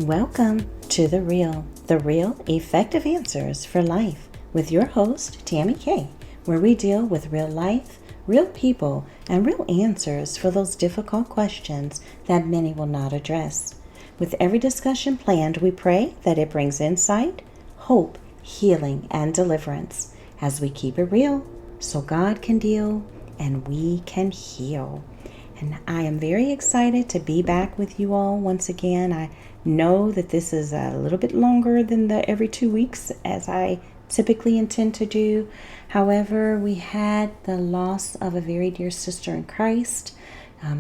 Welcome to the real effective answers for life with your host, Tammy K, where we deal with real life, real people, and real answers for those difficult questions that many will not address. With every discussion planned, we pray that it brings insight, hope, healing, and deliverance as we keep it real so God can deal and we can heal. And I am very excited to be back with you all once again. I know that this is a little bit longer than the every 2 weeks as I typically intend to do. However, we had the loss of a very dear sister in Christ.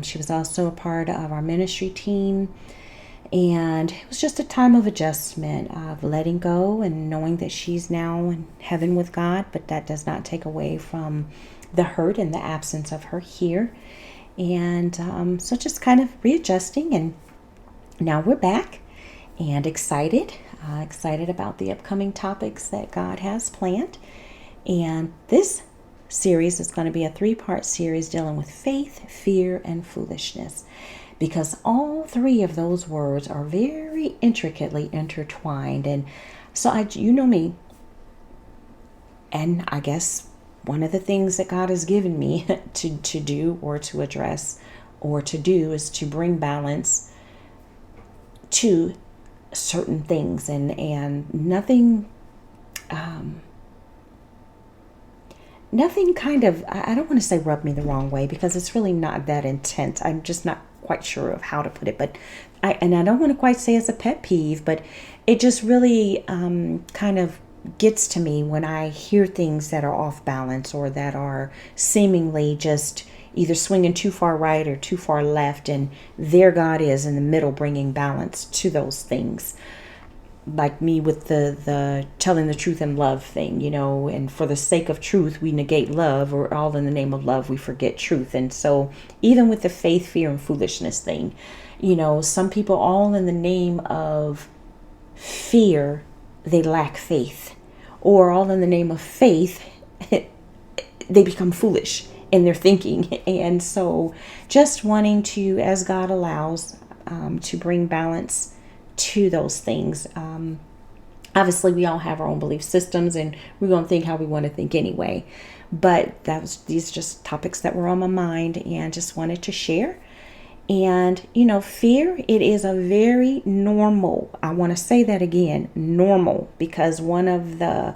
She was also a part of our ministry team. And it was just a time of adjustment, of letting go and knowing that she's now in heaven with God. But that does not take away from the hurt and the absence of her here. And so just kind of readjusting, and now we're back and excited about the upcoming topics that God has planned. And this series is going to be a 3-part series dealing with faith, fear, and foolishness, because all 3 of those words are very intricately intertwined. And so you know me, and I guess one of the things that God has given me to do or to address or to do is to bring balance to certain things, and nothing kind of, I don't want to say rub me the wrong way, because it's really not that intense. I'm just not quite sure of how to put it, but I don't want to quite say it's a pet peeve, but it just really kind of gets to me when I hear things that are off balance or that are seemingly just either swinging too far right or too far left, and there God is in the middle bringing balance to those things. Like me with the telling the truth in love thing, and for the sake of truth we negate love, or all in the name of love we forget truth. And so even with the faith, fear, and foolishness thing, some people, all in the name of fear, they lack faith, or all in the name of faith they become foolish in their thinking. And so just wanting to, as God allows, to bring balance to those things. Obviously we all have our own belief systems, and we're going to think how we want to think anyway, but these are just topics that were on my mind and just wanted to share. And fear, it is a very normal, I want to say that again, normal, because one of the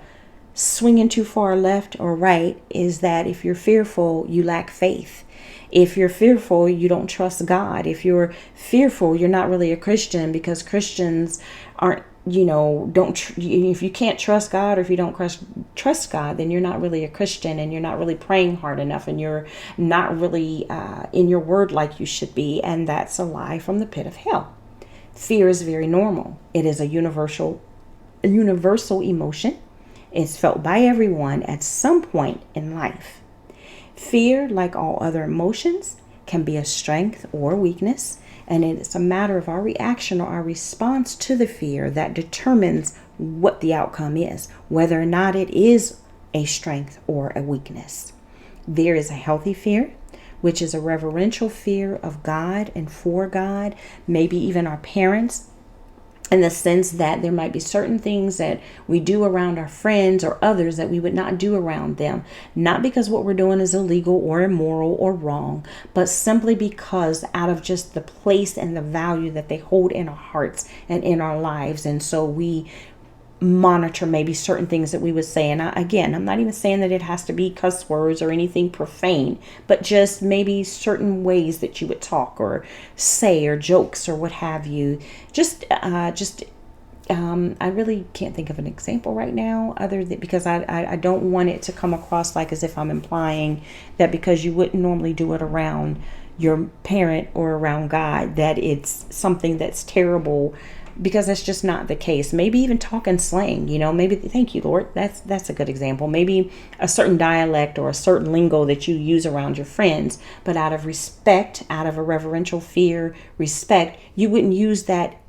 swinging too far left or right is that if you're fearful, you lack faith. If you're fearful, you don't trust God. If you're fearful, you're not really a Christian, because Christians aren't, if you can't trust God, or if you don't trust God, then you're not really a Christian, and you're not really praying hard enough, and you're not really in your word like you should be. And that's a lie from the pit of hell. Fear is very normal. It is a universal emotion. It's felt by everyone at some point in life. Fear, like all other emotions, can be a strength or weakness, and it's a matter of our reaction or our response to the fear that determines what the outcome is, whether or not it is a strength or a weakness. There is a healthy fear, which is a reverential fear of God and for God, maybe even our parents, in the sense that there might be certain things that we do around our friends or others that we would not do around them. Not because what we're doing is illegal or immoral or wrong, but simply because out of just the place and the value that they hold in our hearts and in our lives. And so we monitor maybe certain things that we would say. And I'm not even saying that it has to be cuss words or anything profane, but just maybe certain ways that you would talk or say, or jokes or what have you. I really can't think of an example right now, because I don't want it to come across like as if I'm implying that because you wouldn't normally do it around your parent or around God, that it's something that's terrible, because that's just not the case. Maybe even talking slang, maybe, thank you, Lord. That's a good example. Maybe a certain dialect or a certain lingo that you use around your friends, but out of respect, out of a reverential fear, respect, you wouldn't use that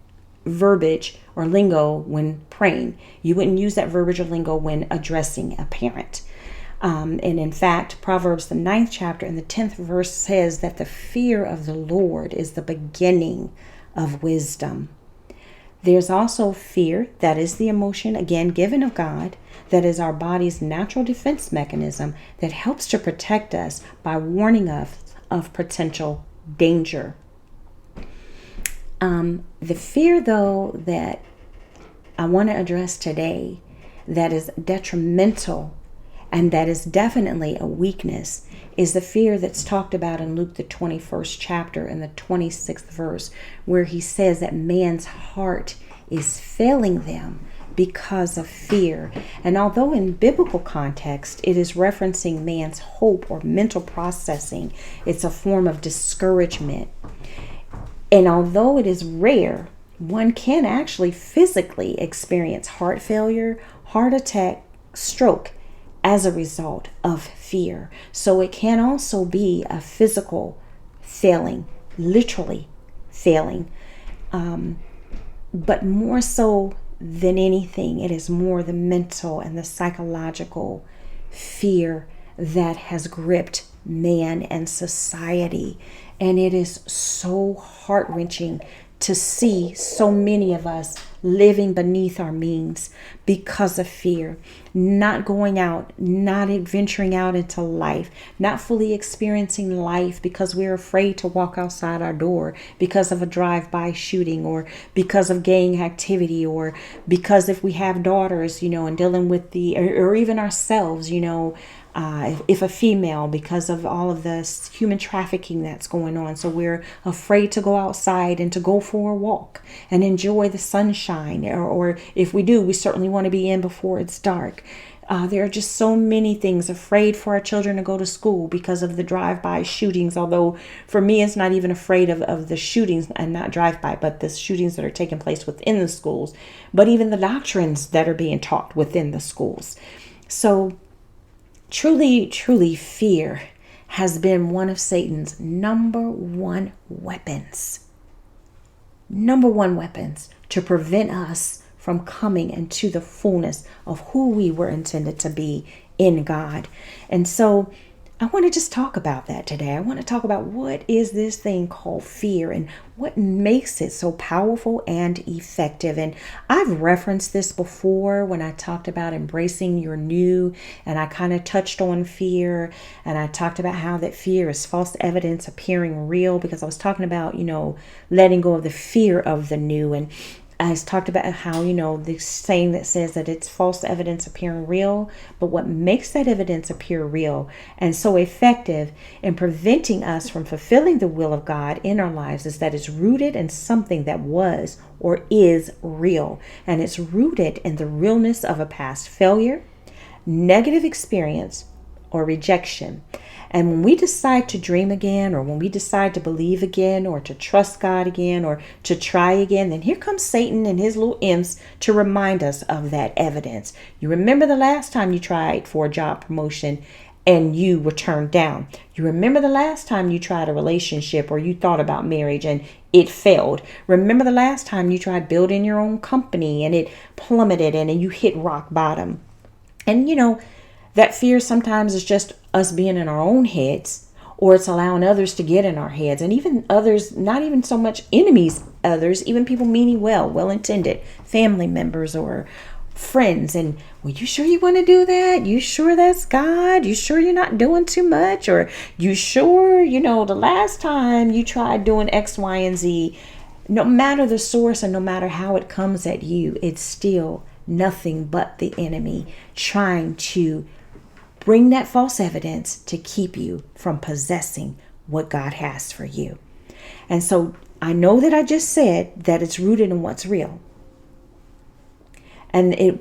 verbiage or lingo when praying. You wouldn't use that verbiage or lingo when addressing a parent. And in fact, Proverbs, the 9th chapter and the 10th verse says that the fear of the Lord is the beginning of wisdom. There's also fear, that is the emotion, again, given of God, that is our body's natural defense mechanism that helps to protect us by warning us of potential danger. The fear, though, that I want to address today that is detrimental and that is definitely a weakness is the fear that's talked about in Luke, the 21st chapter and the 26th verse, where he says that man's heart is failing them because of fear. And although in biblical context it is referencing man's hope or mental processing, it's a form of discouragement. And although it is rare, one can actually physically experience heart failure, heart attack, stroke as a result of fear. So it can also be a physical failing, literally failing. But more so than anything, it is more the mental and the psychological fear that has gripped man and society. And it is so heart-wrenching to see so many of us living beneath our means because of fear, not going out, not venturing out into life, not fully experiencing life because we're afraid to walk outside our door because of a drive-by shooting or because of gang activity or because if we have daughters, and dealing with or even ourselves, if a female, because of all of this human trafficking that's going on. So we're afraid to go outside and to go for a walk and enjoy the sunshine. Or if we do, we certainly want to be in before it's dark. There are just so many things. Afraid for our children to go to school because of the drive-by shootings. Although for me, it's not even afraid of the shootings and not drive-by, but the shootings that are taking place within the schools. But even the doctrines that are being taught within the schools. So truly, fear has been one of Satan's number one weapons to prevent us from coming into the fullness of who we were intended to be in God. And so I want to just talk about that today. I want to talk about what is this thing called fear and what makes it so powerful and effective. And I've referenced this before when I talked about embracing your new, and I kind of touched on fear, and I talked about how that fear is false evidence appearing real, because I was talking about, letting go of the fear of the new. And I talked about how, the saying that says that it's false evidence appearing real, but what makes that evidence appear real and so effective in preventing us from fulfilling the will of God in our lives is that it's rooted in something that was or is real. And it's rooted in the realness of a past failure, negative experience, or rejection. And when we decide to dream again, or when we decide to believe again, or to trust God again, or to try again, then here comes Satan and his little imps to remind us of that evidence. You remember the last time you tried for a job promotion and you were turned down. You remember the last time you tried a relationship or you thought about marriage and it failed. Remember the last time you tried building your own company and it plummeted and you hit rock bottom. And that fear sometimes is just us being in our own heads, or it's allowing others to get in our heads, and even others, not even so much enemies, others, even people meaning well-intended, family members or friends. And, well, you sure you want to do that? You sure that's God? You sure you're not doing too much? Or you sure, the last time you tried doing X, Y, and Z, no matter the source and no matter how it comes at you, it's still nothing but the enemy trying to bring that false evidence to keep you from possessing what God has for you. And so I know that I just said that it's rooted in what's real. And it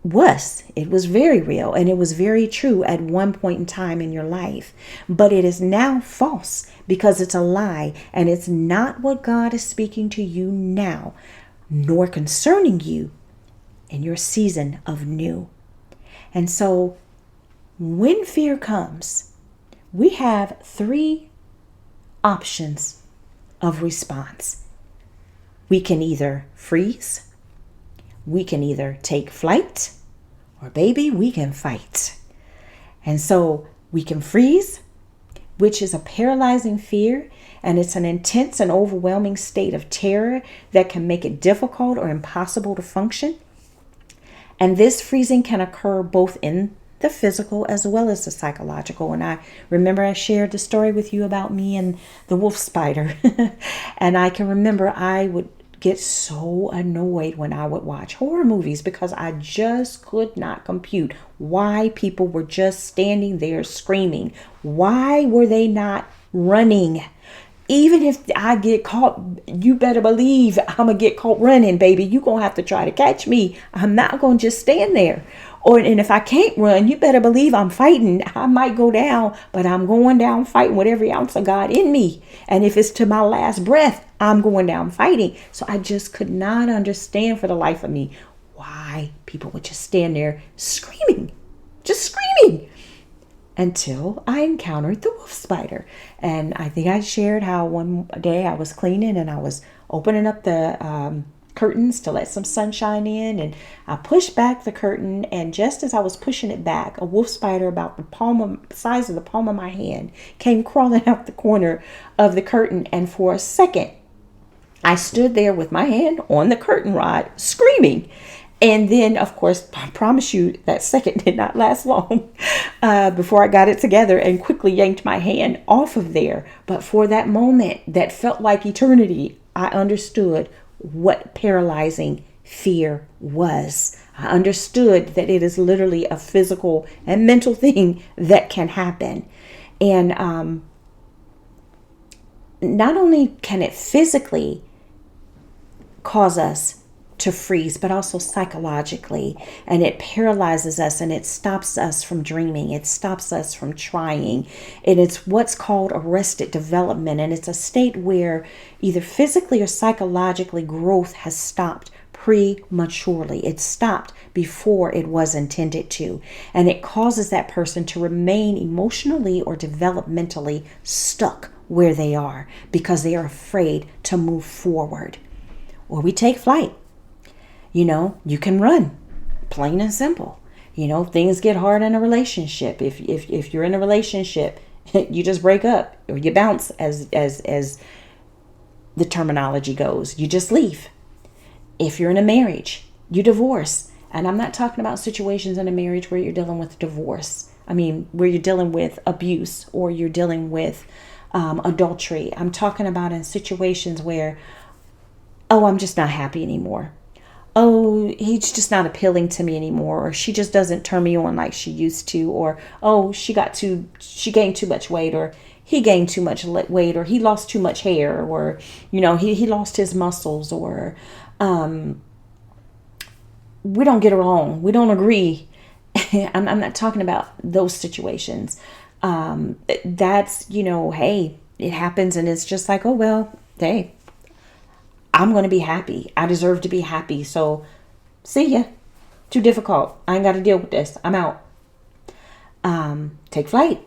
was very real, and it was very true at one point in time in your life. But it is now false because it's a lie, and it's not what God is speaking to you now, nor concerning you in your season of new. And so when fear comes, we have three options of response. We can either freeze, we can either take flight, or baby, we can fight. And so we can freeze, which is a paralyzing fear, And it's an intense and overwhelming state of terror that can make it difficult or impossible to function. And this freezing can occur both in the physical as well as the psychological. And I remember I shared the story with you about me and the wolf spider. And I can remember I would get so annoyed when I would watch horror movies because I just could not compute why people were just standing there screaming. Why were they not running? Even if I get caught, you better believe I'm going to get caught running, baby. You're going to have to try to catch me. I'm not going to just stand there. And if I can't run, you better believe I'm fighting. I might go down, but I'm going down fighting with every ounce of God in me. And if it's to my last breath, I'm going down fighting. So I just could not understand for the life of me why people would just stand there screaming, just screaming. Until I encountered the wolf spider. And I think I shared how one day I was cleaning and I was opening up the curtains to let some sunshine in, and I pushed back the curtain, and just as I was pushing it back, a wolf spider about the size of the palm of my hand came crawling out the corner of the curtain. And for a second I stood there with my hand on the curtain rod screaming. And then, of course, I promise you that second did not last long before I got it together and quickly yanked my hand off of there. But for that moment that felt like eternity, I understood what paralyzing fear was. I understood that it is literally a physical and mental thing that can happen. And not only can it physically cause us to freeze, but also psychologically, and it paralyzes us and it stops us from dreaming. It stops us from trying. And it's what's called arrested development. And it's a state where either physically or psychologically growth has stopped prematurely. It stopped before it was intended to. And it causes that person to remain emotionally or developmentally stuck where they are because they are afraid to move forward. Or we take flight. You can run, plain and simple. Things get hard in a relationship. If you're in a relationship, you just break up or you bounce, as the terminology goes. You just leave. If you're in a marriage, you divorce. And I'm not talking about situations in a marriage where you're dealing with divorce. I mean, where you're dealing with abuse or you're dealing with adultery. I'm talking about in situations where, I'm just not happy anymore. He's just not appealing to me anymore, or she just doesn't turn me on like she used to, or she gained too much weight, or he gained too much weight, or he lost too much hair, or he lost his muscles, or we don't get along, we don't agree. I'm not talking about those situations. That's hey, it happens, and it's just like, hey, I'm going to be happy. I deserve to be happy. So see ya. Too difficult. I ain't got to deal with this. I'm out. Take flight.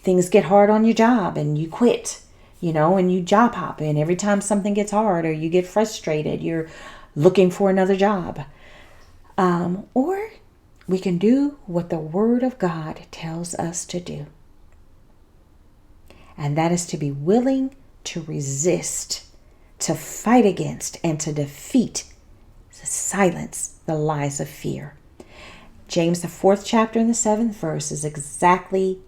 Things get hard on your job and you quit, and you job hop. And every time something gets hard or you get frustrated, you're looking for another job. Or we can do what the Word of God tells us to do. And that is to be willing to resist, to fight against, and to defeat, to silence the lies of fear. James, the 4th chapter and the 7th verse is exactly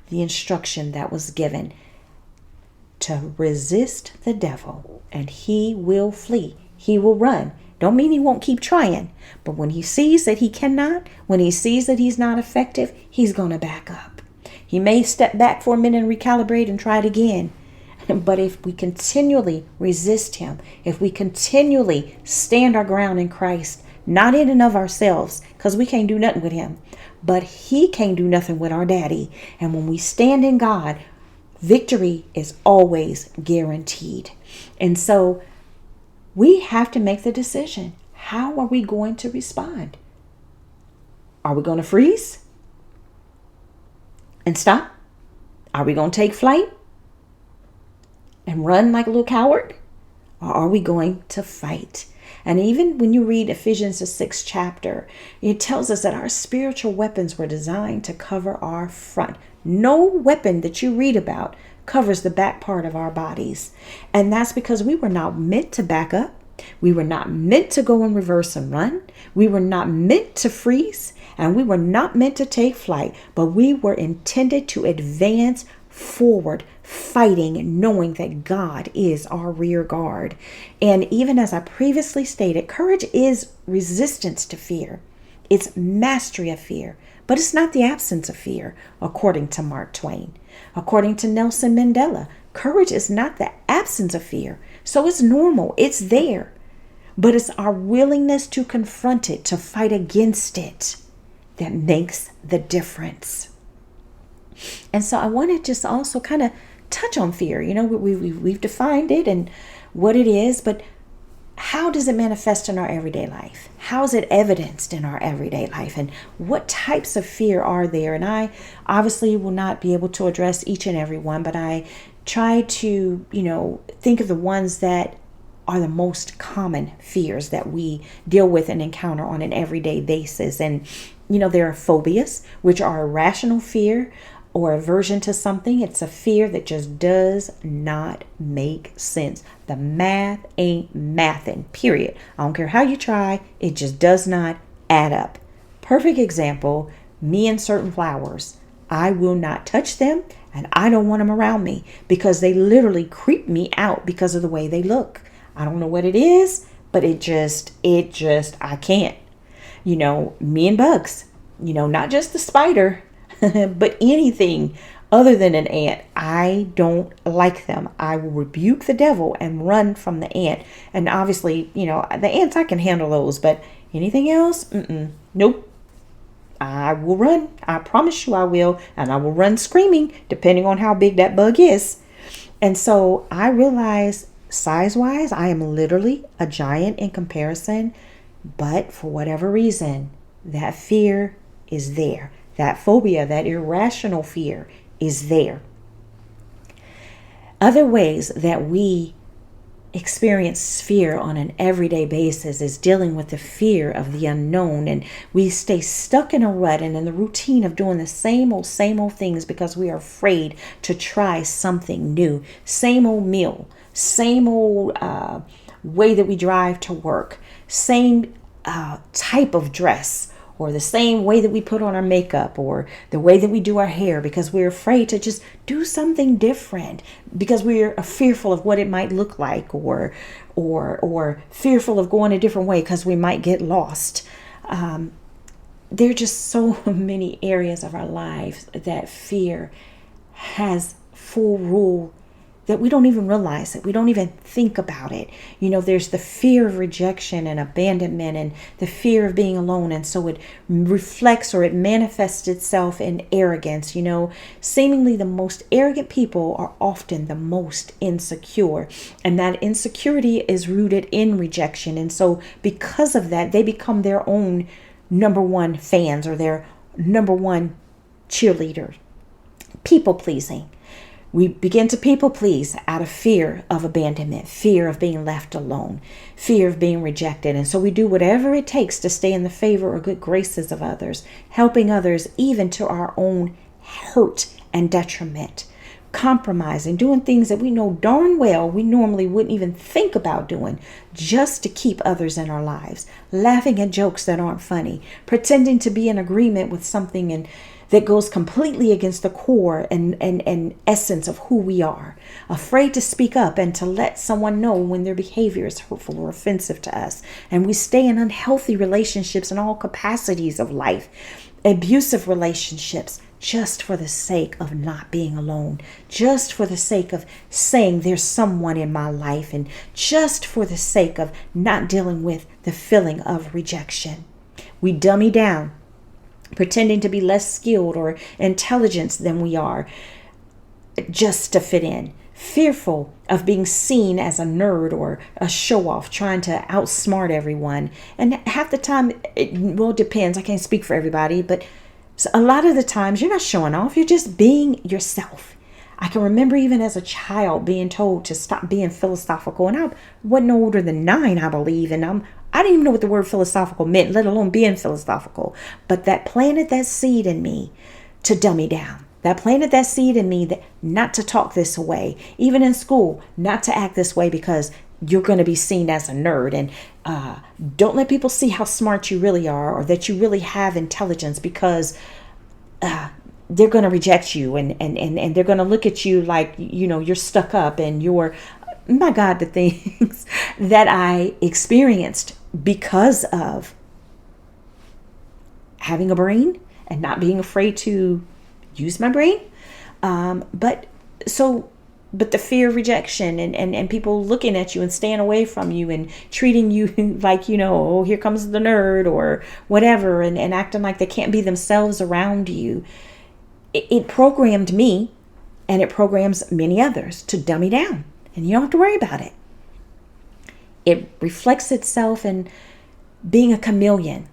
the instruction that was given. To resist the devil and he will flee. He will run. Don't mean he won't keep trying, but when he sees that he cannot, when he sees that he's not effective, he's going to back up. He may step back for a minute and recalibrate and try it again. But if we continually resist him, if we continually stand our ground in Christ, not in and of ourselves, because we can't do nothing with him, but he can't do nothing with our daddy. And when we stand in God, victory is always guaranteed. And so we have to make the decision. How are we going to respond? Are we going to freeze and stop? Are we going to take flight and run like a little coward? Or are we going to fight? And even when you read Ephesians, the 6th chapter, it tells us that our spiritual weapons were designed to cover our front. No weapon that you read about covers the back part of our bodies. And that's because we were not meant to back up. We were not meant to go in reverse and run. We were not meant to freeze, and we were not meant to take flight, but we were intended to advance forward, fighting, knowing that God is our rear guard. And even as I previously stated, courage is resistance to fear. It's mastery of fear, but it's not the absence of fear, according to Mark Twain. According to Nelson Mandela, courage is not the absence of fear. So it's normal. It's there. But it's our willingness to confront it, to fight against it, that makes the difference. And so I want to just also kind of touch on fear. You know, we've defined it and what it is, but how does it manifest in our everyday life? How is it evidenced in our everyday life? And what types of fear are there? And I obviously will not be able to address each and every one, but I try to, think of the ones that are the most common fears that we deal with and encounter on an everyday basis. And, there are phobias, which are irrational fear or aversion to something. It's a fear that just does not make sense. The math ain't mathin', period. I don't care how you try. It just does not add up. Perfect example, me and certain flowers. I will not touch them, and I don't want them around me because they literally creep me out because of the way they look. I don't know what it is, but it just, I can't. Me and bugs, not just the spider, but anything other than an ant. I don't like them. I will rebuke the devil and run from the ant. And obviously, the ants, I can handle those, but anything else? Nope. I will run. I promise you I will. And I will run screaming, depending on how big that bug is. And so I realize size-wise, I am literally a giant in comparison. But for whatever reason, that fear is there. That phobia, that irrational fear is there. Other ways that we experience fear on an everyday basis is dealing with the fear of the unknown, and we stay stuck in a rut and in the routine of doing the same old things because we are afraid to try something new. Same old meal, same old way that we drive to work, same type of dress, or the same way that we put on our makeup, or the way that we do our hair, because we're afraid to just do something different because we're fearful of what it might look like, or fearful of going a different way because we might get lost. There are just so many areas of our lives that fear has full rule, that we don't even realize it. We don't even think about it. There's the fear of rejection and abandonment and the fear of being alone. And so it reflects, or it manifests itself in arrogance. Seemingly the most arrogant people are often the most insecure. And that insecurity is rooted in rejection. And so because of that, they become their own number one fans, or their number one cheerleader. People pleasing. We begin to people please out of fear of abandonment, fear of being left alone, fear of being rejected. And so we do whatever it takes to stay in the favor or good graces of others, helping others even to our own hurt and detriment, compromising, doing things that we know darn well we normally wouldn't even think about doing just to keep others in our lives, laughing at jokes that aren't funny, pretending to be in agreement with something and that goes completely against the core and essence of who we are, afraid to speak up and to let someone know when their behavior is hurtful or offensive to us. And we stay in unhealthy relationships in all capacities of life, abusive relationships, just for the sake of not being alone, just for the sake of saying there's someone in my life, and just for the sake of not dealing with the feeling of rejection. We dummy down, pretending to be less skilled or intelligent than we are, just to fit in, fearful of being seen as a nerd or a show-off, trying to outsmart everyone. And half the time, it depends. I can't speak for everybody, but a lot of the times you're not showing off. You're just being yourself. I can remember even as a child being told to stop being philosophical, and I wasn't older than 9, I believe, and I didn't even know what the word philosophical meant, let alone being philosophical. But that planted that seed in me to dummy down, that planted that seed in me that not to talk this way, even in school, not to act this way because you're going to be seen as a nerd. And don't let people see how smart you really are or that you really have intelligence, because they're going to reject you, and they're going to look at you like, you're stuck up and you're, my God, the things that I experienced because of having a brain and not being afraid to use my brain. But the fear of rejection and people looking at you and staying away from you and treating you like, oh, here comes the nerd or whatever, and acting like they can't be themselves around you. It programmed me, and it programs many others to dumb me down, and you don't have to worry about it. It reflects itself in being a chameleon,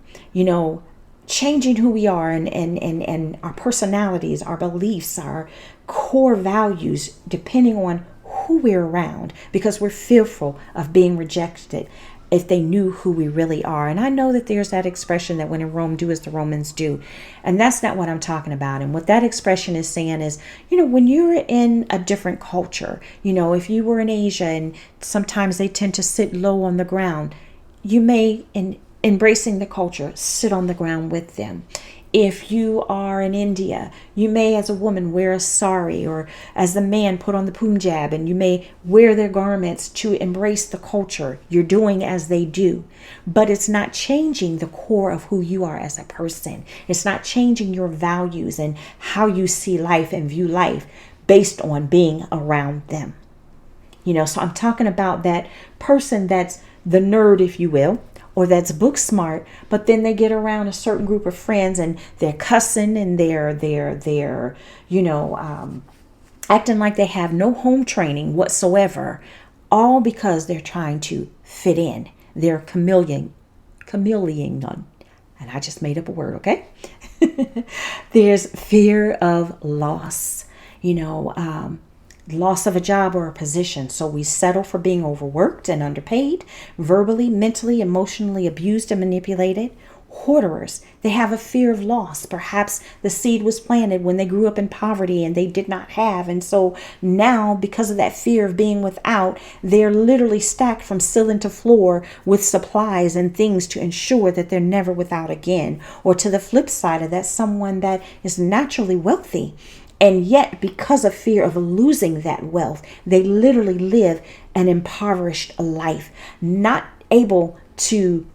changing who we are and our personalities, our beliefs, our core values, depending on who we're around, because we're fearful of being rejected if they knew who we really are. And I know that there's that expression that when in Rome, do as the Romans do. And that's not what I'm talking about. And what that expression is saying is, when you're in a different culture, if you were in Asia, and sometimes they tend to sit low on the ground, you may, in embracing the culture, sit on the ground with them. If you are in India, you may, as a woman, wear a sari, or as a man, put on the punjab, and you may wear their garments to embrace the culture. You're doing as they do, but it's not changing the core of who you are as a person. It's not changing your values and how you see life and view life based on being around them. So I'm talking about that person that's the nerd, if you will, or that's book smart, but then they get around a certain group of friends and they're cussing and they're acting like they have no home training whatsoever, all because they're trying to fit in. They're chameleon, and I just made up a word, okay? There's fear of loss, loss of a job or a position. So we settle for being overworked and underpaid, verbally, mentally, emotionally abused and manipulated. Hoarders, they have a fear of loss. Perhaps the seed was planted when they grew up in poverty and they did not have. And so now, because of that fear of being without, they're literally stacked from ceiling to floor with supplies and things to ensure that they're never without again. Or to the flip side of that, someone that is naturally wealthy, and yet, because of fear of losing that wealth, they literally live an impoverished life, not able to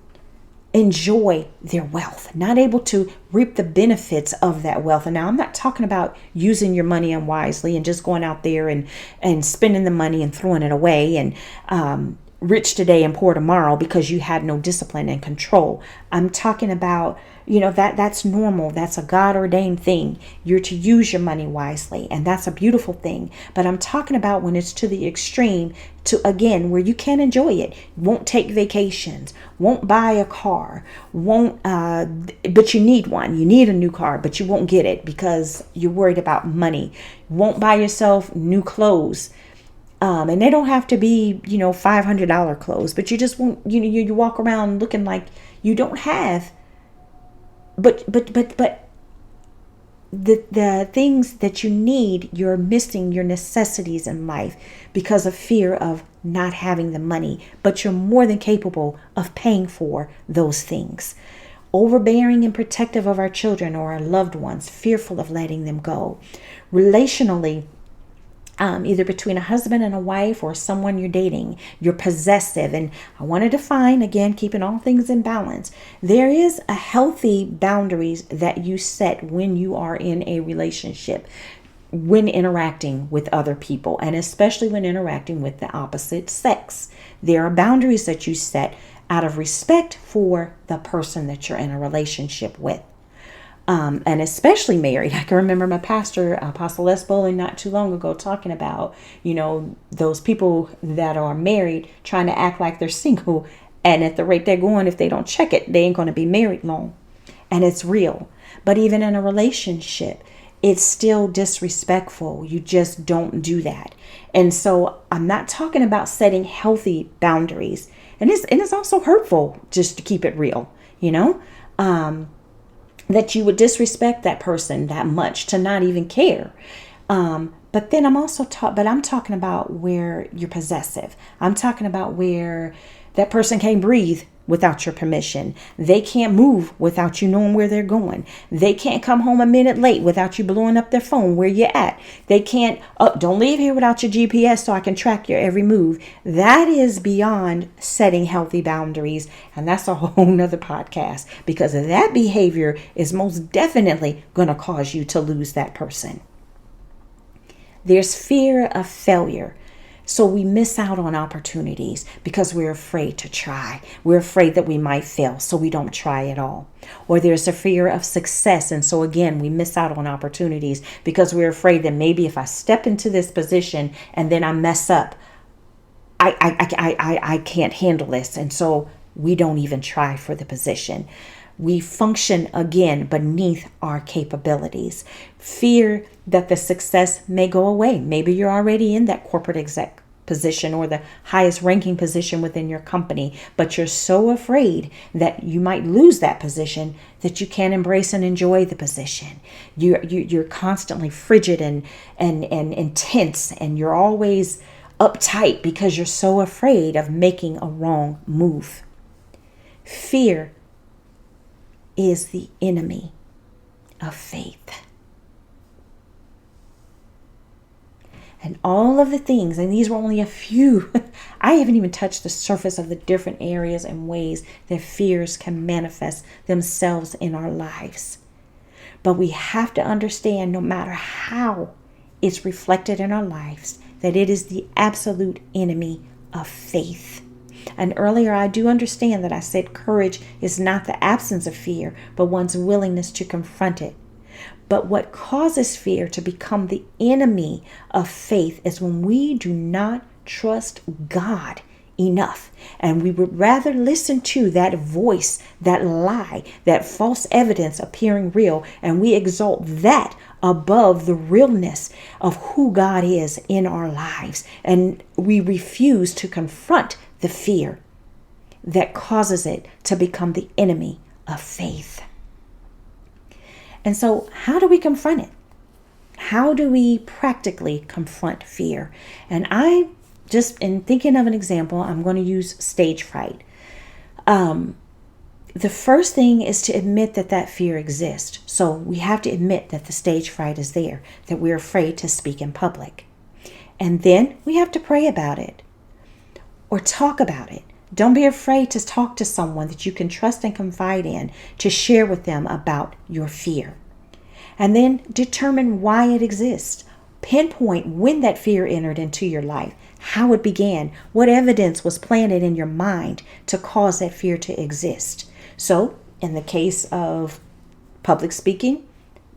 enjoy their wealth, not able to reap the benefits of that wealth. And now I'm not talking about using your money unwisely and just going out there and spending the money and throwing it away and rich today and poor tomorrow because you had no discipline and control. I'm talking about, that's normal. That's a God ordained thing. You're to use your money wisely, and that's a beautiful thing. But I'm talking about when it's to the extreme, to again, where you can't enjoy it, won't take vacations, won't buy a car, but you need one. You need a new car, but you won't get it because you're worried about money. Won't buy yourself new clothes. And they don't have to be, $500 clothes, but you just won't, you walk around looking like you don't have, but the things that you need, you're missing your necessities in life because of fear of not having the money, but you're more than capable of paying for those things. Overbearing and protective of our children or our loved ones, fearful of letting them go. Relationally, either between a husband and a wife or someone you're dating, you're possessive. And I want to define, again, keeping all things in balance. There is a healthy boundaries that you set when you are in a relationship, when interacting with other people, and especially when interacting with the opposite sex. There are boundaries that you set out of respect for the person that you're in a relationship with. And especially married. I can remember my pastor, Apostle Les Bowling, not too long ago talking about, those people that are married trying to act like they're single. And at the rate they're going, if they don't check it, they ain't going to be married long. And it's real. But even in a relationship, it's still disrespectful. You just don't do that. And so I'm not talking about setting healthy boundaries. And it's also hurtful, just to keep it real, that you would disrespect that person that much to not even care. But then I'm talking about where you're possessive. I'm talking about where that person can't breathe without your permission. They can't move without you knowing where they're going. They can't come home a minute late without you blowing up their phone where you're at. They can't, don't leave here without your GPS so I can track your every move. That is beyond setting healthy boundaries. And that's a whole nother podcast, because that behavior is most definitely going to cause you to lose that person. There's fear of failure. So we miss out on opportunities because we're afraid to try. We're afraid that we might fail, so we don't try at all. Or there's a fear of success. And so again, we miss out on opportunities because we're afraid that maybe if I step into this position and then I mess up, I can't handle this. And so we don't even try for the position. We function again beneath our capabilities. Fear that the success may go away. Maybe you're already in that corporate exec position or the highest ranking position within your company, but you're so afraid that you might lose that position that you can't embrace and enjoy the position. You're constantly frigid and intense, and you're always uptight because you're so afraid of making a wrong move. Fear is the enemy of faith. And all of the things, and these were only a few, I haven't even touched the surface of the different areas and ways that fears can manifest themselves in our lives. But we have to understand, no matter how it's reflected in our lives, that it is the absolute enemy of faith. And earlier, I do understand that I said courage is not the absence of fear, but one's willingness to confront it. But what causes fear to become the enemy of faith is when we do not trust God enough. And we would rather listen to that voice, that lie, that false evidence appearing real, and we exalt that above the realness of who God is in our lives. And we refuse to confront the fear that causes it to become the enemy of faith. And so how do we confront it? How do we practically confront fear? And I just, in thinking of an example, I'm going to use stage fright. The first thing is to admit that fear exists. So we have to admit that the stage fright is there, that we're afraid to speak in public. And then we have to pray about it or talk about it. Don't be afraid to talk to someone that you can trust and confide in, to share with them about your fear. And then determine why it exists. Pinpoint when that fear entered into your life, how it began, what evidence was planted in your mind to cause that fear to exist. So, in the case of public speaking,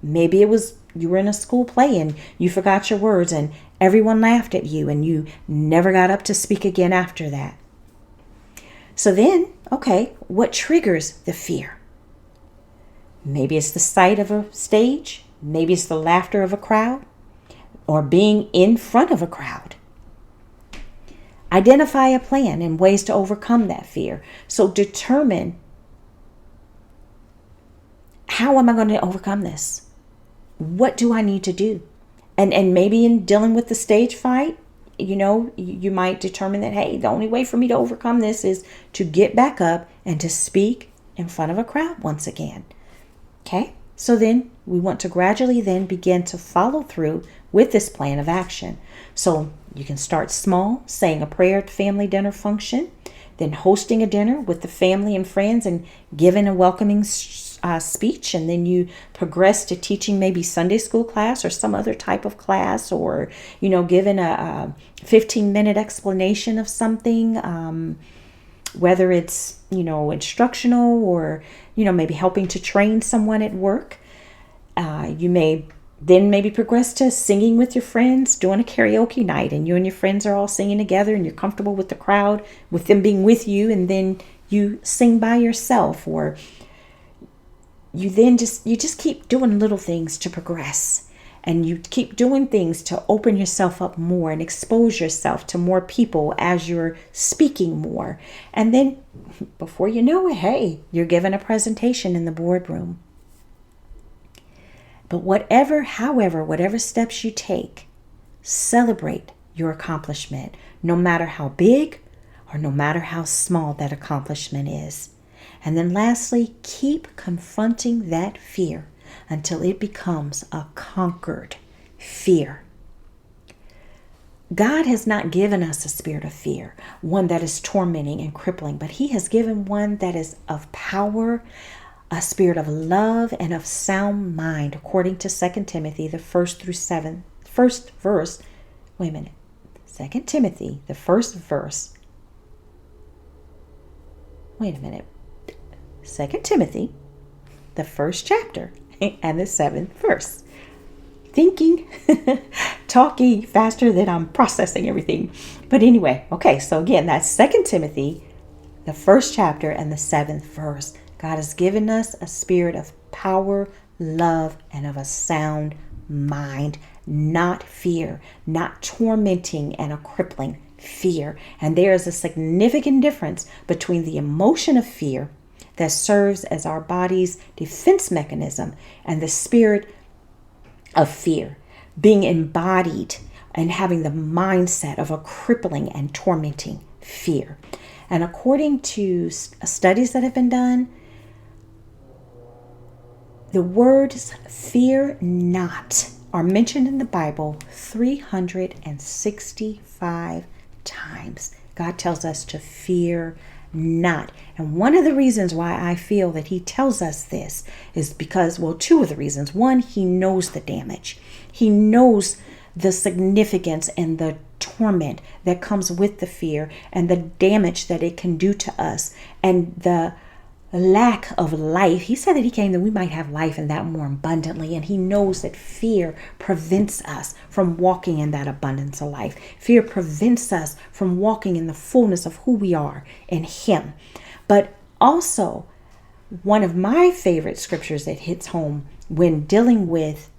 maybe it was you were in a school play and you forgot your words and everyone laughed at you and you never got up to speak again after that. So then, okay, what triggers the fear? Maybe it's the sight of a stage. Maybe it's the laughter of a crowd or being in front of a crowd. Identify a plan and ways to overcome that fear. So determine, how am I going to overcome this? What do I need to do? And maybe in dealing with the stage fright, you might determine that, hey, the only way for me to overcome this is to get back up and to speak in front of a crowd once again. Okay, so then we want to gradually then begin to follow through with this plan of action. So you can start small, saying a prayer at the family dinner function, then hosting a dinner with the family and friends and giving a welcoming speech, and then you progress to teaching maybe Sunday school class or some other type of class, or giving a 15-minute explanation of something, whether it's instructional or maybe helping to train someone at work. You may then maybe progress to singing with your friends, doing a karaoke night, and you and your friends are all singing together and you're comfortable with the crowd, with them being with you, and then you sing by yourself, or you just keep doing little things to progress, and you keep doing things to open yourself up more and expose yourself to more people as you're speaking more. And then before you know it, hey, you're giving a presentation in the boardroom. But whatever steps you take, celebrate your accomplishment, no matter how big or no matter how small that accomplishment is. And then lastly, keep confronting that fear until it becomes a conquered fear. God has not given us a spirit of fear, one that is tormenting and crippling, but He has given one that is of power, a spirit of love and of sound mind, according to 2 Timothy, the first verse. 2 Timothy, the first verse. 2 Timothy, the first chapter and the 7th verse. Thinking, talking faster than I'm processing everything. But anyway, okay, so again, that's 2 Timothy, the first chapter and the 7th verse. God has given us a spirit of power, love, and of a sound mind, not fear, not tormenting and a crippling fear. And there is a significant difference between the emotion of fear that serves as our body's defense mechanism and the spirit of fear being embodied and having the mindset of a crippling and tormenting fear. And according to studies that have been done, the words fear not are mentioned in the Bible 365 times. God tells us to fear not. And one of the reasons why I feel that He tells us this is because, well, two of the reasons. One, He knows the damage. He knows the significance and the torment that comes with the fear and the damage that it can do to us and the lack of life. He said that He came that we might have life and that more abundantly. And He knows that fear prevents us from walking in that abundance of life. Fear prevents us from walking in the fullness of who we are in Him. But also, one of my favorite scriptures that hits home when dealing with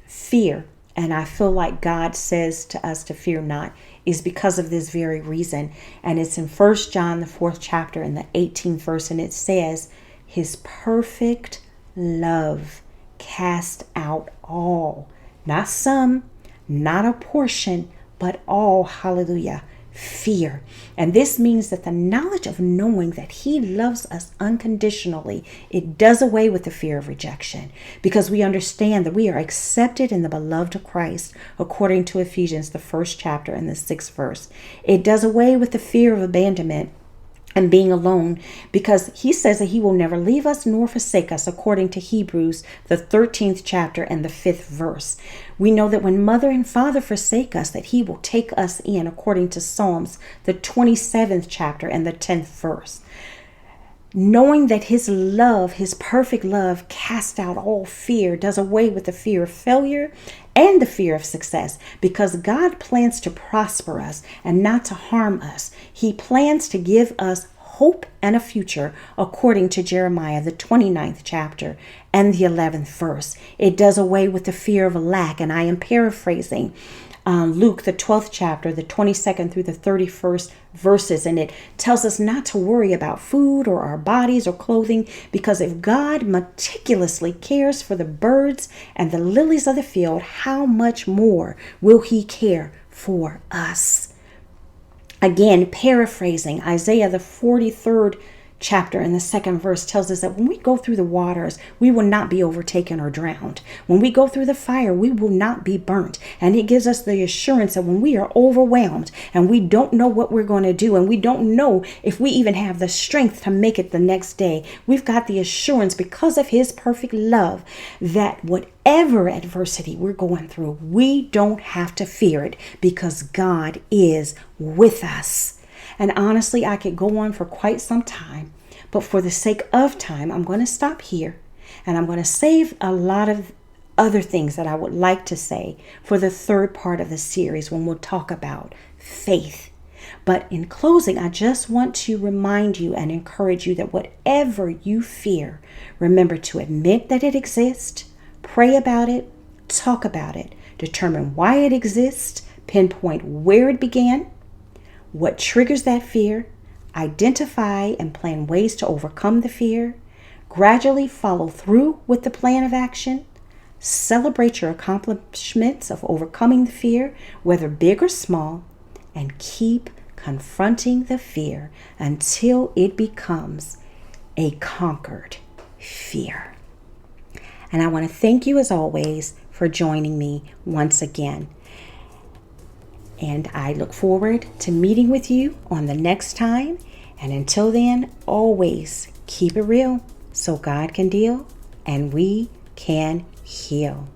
fear, and I feel like God says to us to fear not, is because of this very reason. And it's in 1 John, the 4th chapter and the 18th verse. And it says, His perfect love cast out all, not some, not a portion, but all, hallelujah, fear. And this means that the knowledge of knowing that He loves us unconditionally, it does away with the fear of rejection, because we understand that we are accepted in the beloved of Christ, according to Ephesians, the 1st chapter and the 6th verse. It does away with the fear of abandonment and being alone, because He says that He will never leave us nor forsake us, according to Hebrews, the 13th chapter and the 5th verse. We know that when mother and father forsake us, that He will take us in, according to Psalms, the 27th chapter and the 10th verse. Knowing that His love, His perfect love, casts out all fear, does away with the fear of failure and the fear of success, because God plans to prosper us and not to harm us. He plans to give us hope and a future, according to Jeremiah, the 29th chapter and the 11th verse. It does away with the fear of lack, and I am paraphrasing Luke, the 12th chapter, the 22nd through the 31st verses, and it tells us not to worry about food or our bodies or clothing, because if God meticulously cares for the birds and the lilies of the field, how much more will He care for us? Again, paraphrasing Isaiah, the 43rd chapter and the 2nd verse tells us that when we go through the waters, we will not be overtaken or drowned. When we go through the fire, we will not be burnt. And it gives us the assurance that when we are overwhelmed and we don't know what we're going to do, and we don't know if we even have the strength to make it the next day, we've got the assurance, because of His perfect love, that whatever adversity we're going through, we don't have to fear it, because God is with us. And honestly, I could go on for quite some time, but for the sake of time, I'm going to stop here, and I'm going to save a lot of other things that I would like to say for the third part of the series, when we'll talk about faith. But in closing, I just want to remind you and encourage you that whatever you fear, remember to admit that it exists, pray about it, talk about it, determine why it exists, pinpoint where it began, what triggers that fear, identify and plan ways to overcome the fear, gradually follow through with the plan of action, Celebrate your accomplishments of overcoming the fear, whether big or small, and keep confronting the fear until it becomes a conquered fear. And I want to thank you as always for joining me once again. And I look forward to meeting with you on the next time. And until then, always keep it real so God can deal and we can heal.